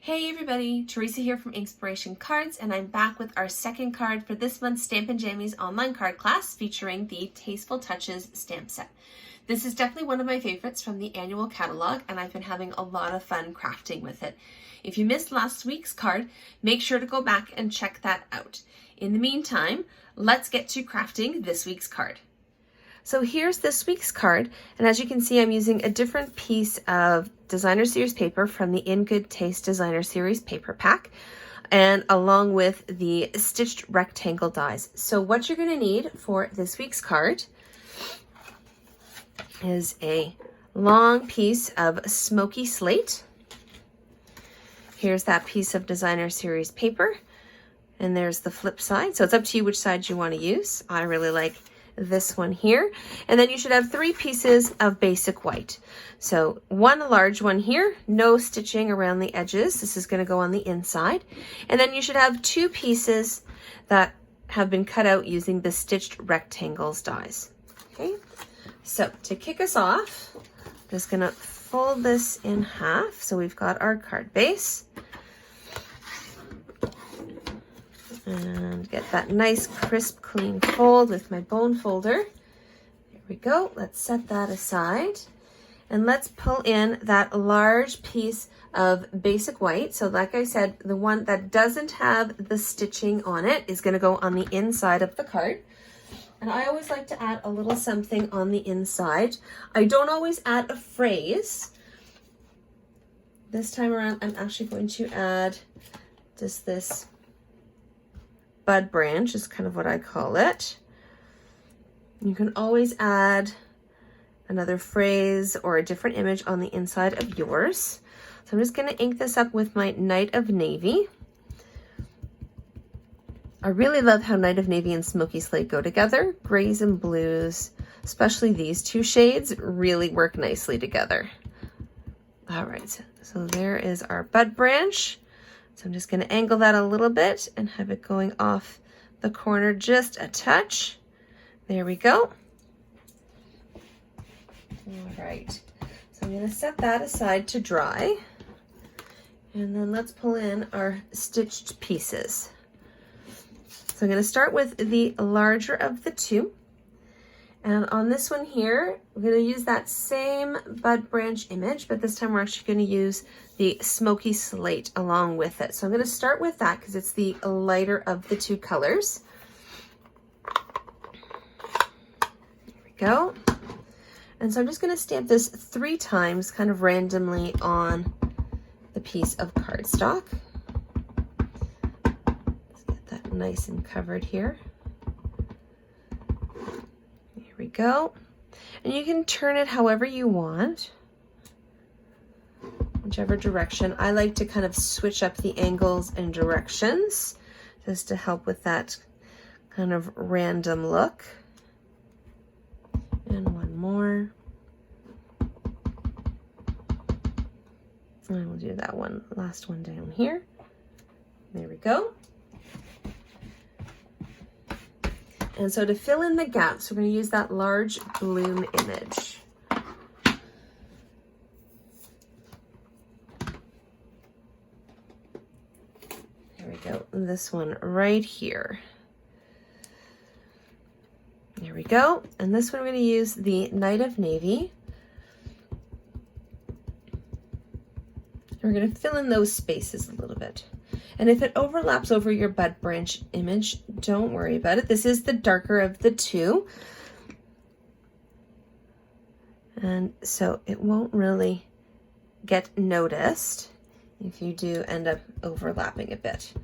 Hey everybody, Teresa here from Inspiration Cards, and I'm back with our second card for this month's Stamp Jammies online card class featuring the Tasteful Touches stamp set. This is definitely one of my favorites from the annual catalog, and I've been having a lot of fun crafting with it. If you missed last week's card, make sure to go back and check that out. In the meantime, let's get to crafting this week's card. So here's this week's card, and as you can see, I'm using a different piece of Designer Series paper from the In Good Taste Designer Series paper pack, and along with the stitched rectangle dies. So what you're going to need for this week's card is a long piece of smoky slate. Here's that piece of Designer Series paper, and there's the flip side. So it's up to you which side you want to use. I really like this one here. And then you should have 3 pieces of basic white. So one large one here, no stitching around the edges. This is going to go on the inside. And then you should have 2 pieces that have been cut out using the stitched rectangles dies. Okay, so to kick us off, I'm just going to fold this in half. So we've got our card base. And get that nice crisp clean fold with my bone folder. There we go. Let's set that aside, and let's pull in that large piece of basic white. So like I said, the one that doesn't have the stitching on it is going to go on the inside of the card. And I always like to add a little something on the inside. I don't always add a phrase. This time around, I'm actually going to add just this bud branch, is kind of what I call it. You can always add another phrase or a different image on the inside of yours. So I'm just going to ink this up with my Night of Navy. I really love how Night of Navy and Smoky Slate go together. Grays and blues, especially these 2 shades, really work nicely together. All right, so there is our bud branch. So I'm just going to angle that a little bit and have it going off the corner just a touch. There we go. All right, so I'm going to set that aside to dry. And then let's pull in our stitched pieces. So I'm going to start with the larger of the 2. And on this one here, we're going to use that same bud branch image, but this time we're actually going to use the smoky slate along with it. So I'm going to start with that because it's the lighter of the 2 colors. There we go. And so I'm just going to stamp this 3 times kind of randomly on the piece of cardstock. Let's get that nice and covered here. There we go. And you can turn it however you want, whichever direction. I like to kind of switch up the angles and directions just to help with that kind of random look. And one more. And we'll do that one, last one down here. There we go. And so to fill in the gaps, we're going to use that large bloom image. There we go. This one right here. There we go. And this one we're going to use the Night of Navy. We're going to fill in those spaces a little bit. And if it overlaps over your bud branch image, don't worry about it. This is the darker of the 2. And so it won't really get noticed if you do end up overlapping a bit.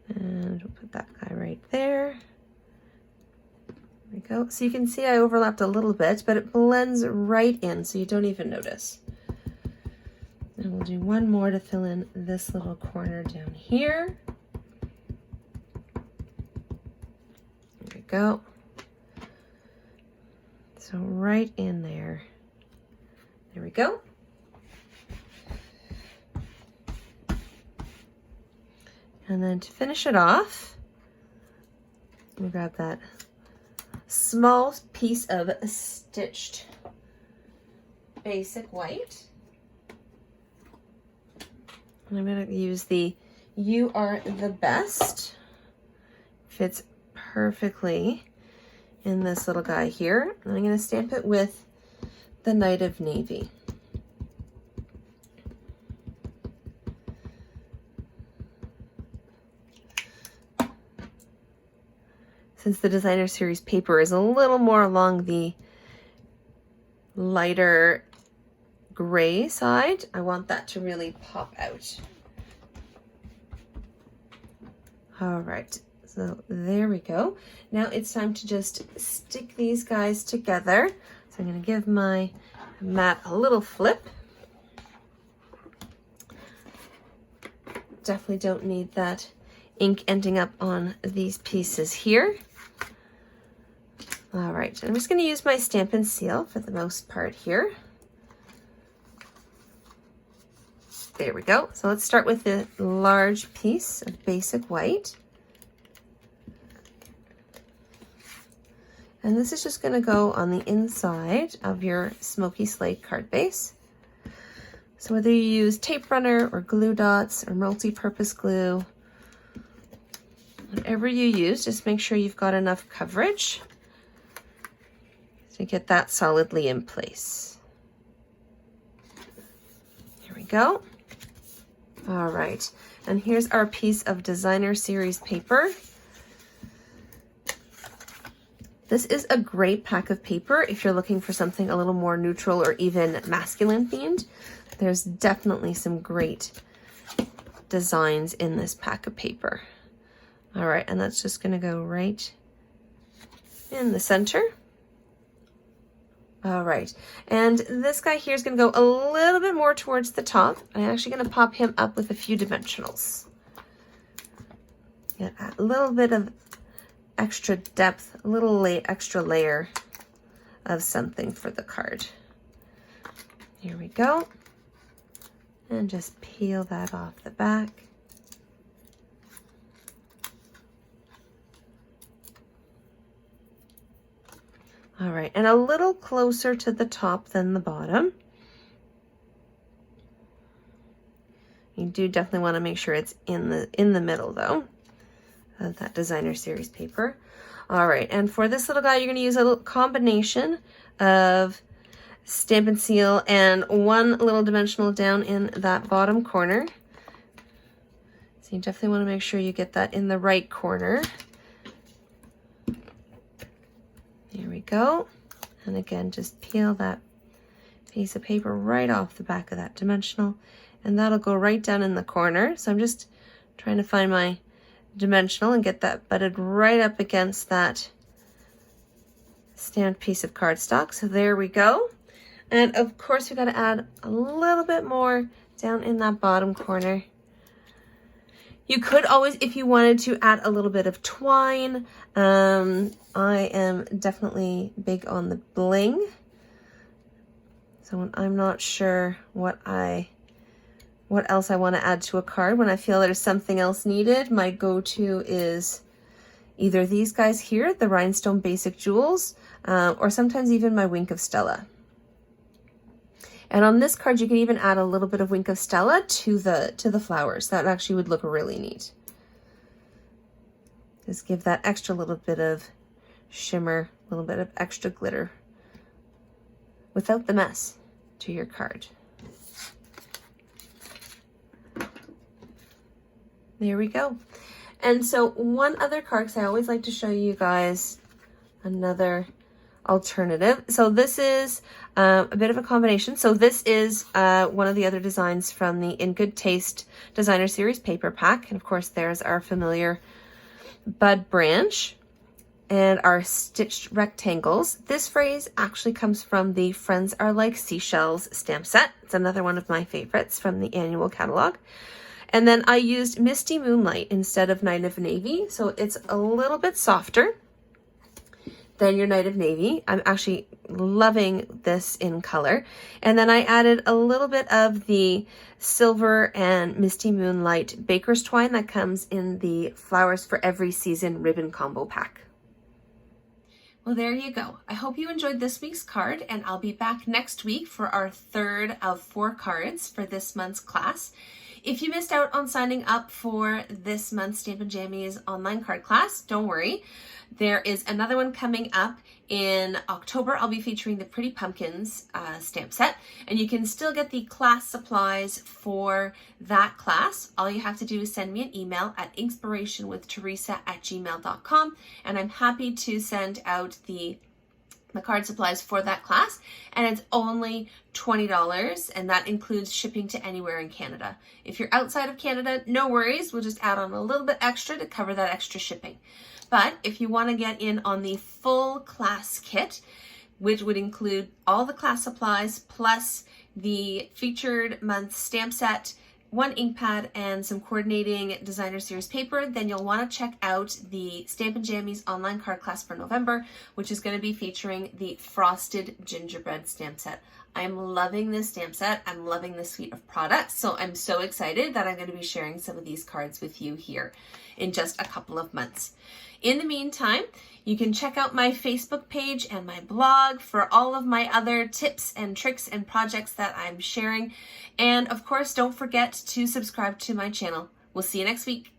And we'll put that guy right there. There we go. So you can see I overlapped a little bit, but it blends right in, so you don't even notice. And we'll do one more to fill in this little corner down here. There we go. So right in there. There we go. And then to finish it off, we'll grab that small piece of stitched basic white. And I'm going to use the You Are the Best. Fits perfectly in this little guy here. And I'm going to stamp it with the Night of Navy. Since the designer series paper is a little more along the lighter gray side, I want that to really pop out. All right, so there we go. Now it's time to just stick these guys together. So I'm going to give my mat a little flip. Definitely don't need that ink ending up on these pieces here. All right, I'm just going to use my stamp and seal for the most part here. There we go. So let's start with the large piece of basic white. And this is just going to go on the inside of your smoky slate card base. So whether you use tape runner or glue dots or multi-purpose glue, whatever you use, just make sure you've got enough coverage to get that solidly in place. Here we go. All right, and here's our piece of designer series paper. This is a great pack of paper if you're looking for something a little more neutral or even masculine themed. There's definitely some great designs in this pack of paper. All right, and that's just gonna go right in the center. All right, and this guy here is going to go a little bit more towards the top. I'm actually going to pop him up with a few dimensionals. Get a little bit of extra depth, a little extra layer of something for the card. Here we go. And just peel that off the back. All right, and a little closer to the top than the bottom. You do definitely want to make sure it's in the middle though of that designer series paper. All right, and for this little guy, you're going to use a little combination of stamp and seal and one little dimensional down in that bottom corner. So you definitely want to make sure you get that in the right corner. There we go. And again, just peel that piece of paper right off the back of that dimensional, and that'll go right down in the corner. So I'm just trying to find my dimensional and get that butted right up against that stamped piece of cardstock. So there we go. And of course, we've got to add a little bit more down in that bottom corner. You could always, if you wanted to, add a little bit of twine. I am definitely big on the bling. So when I'm not sure what else I want to add to a card, when I feel there's something else needed, my go-to is either these guys here, the Rhinestone Basic Jewels, or sometimes even my Wink of Stella. And on this card, you can even add a little bit of Wink of Stella to the flowers. That actually would look really neat. Just give that extra little bit of shimmer, a little bit of extra glitter without the mess to your card. There we go. And so one other card, because I always like to show you guys another alternative. So this is a bit of a combination. So this is one of the other designs from the In Good Taste Designer Series paper pack. And of course, there's our familiar bud branch and our stitched rectangles. This phrase actually comes from the Friends Are Like Seashells stamp set. It's another one of my favorites from the annual catalog. And then I used Misty Moonlight instead of Night of Navy. So it's a little bit softer than your Night of Navy. I'm actually loving this in color. And then I added a little bit of the Silver and Misty Moonlight Baker's Twine that comes in the Flowers for Every Season ribbon combo pack. Well, there you go. I hope you enjoyed this week's card, and I'll be back next week for our third of 4 cards for this month's class. If you missed out on signing up for this month's Stamp Jammies online card class, don't worry. There is another one coming up in October. I'll be featuring the Pretty Pumpkins stamp set, and you can still get the class supplies for that class. All you have to do is send me an email at inspirationwiththeresa@gmail.com, and I'm happy to send out the card supplies for that class, and it's only $20, and that includes shipping to anywhere in Canada. If you're outside of Canada, no worries, we'll just add on a little bit extra to cover that extra shipping. But if you want to get in on the full class kit, which would include all the class supplies plus the featured month stamp set, 1 ink pad, and some coordinating designer series paper, then you'll want to check out the Stamp Jammies online card class for November, which is going to be featuring the Frosted Gingerbread stamp set. I'm loving this stamp set. I'm loving this suite of products. So I'm so excited that I'm going to be sharing some of these cards with you here in just a couple of months. In the meantime, you can check out my Facebook page and my blog for all of my other tips and tricks and projects that I'm sharing. And of course, don't forget to subscribe to my channel. We'll see you next week.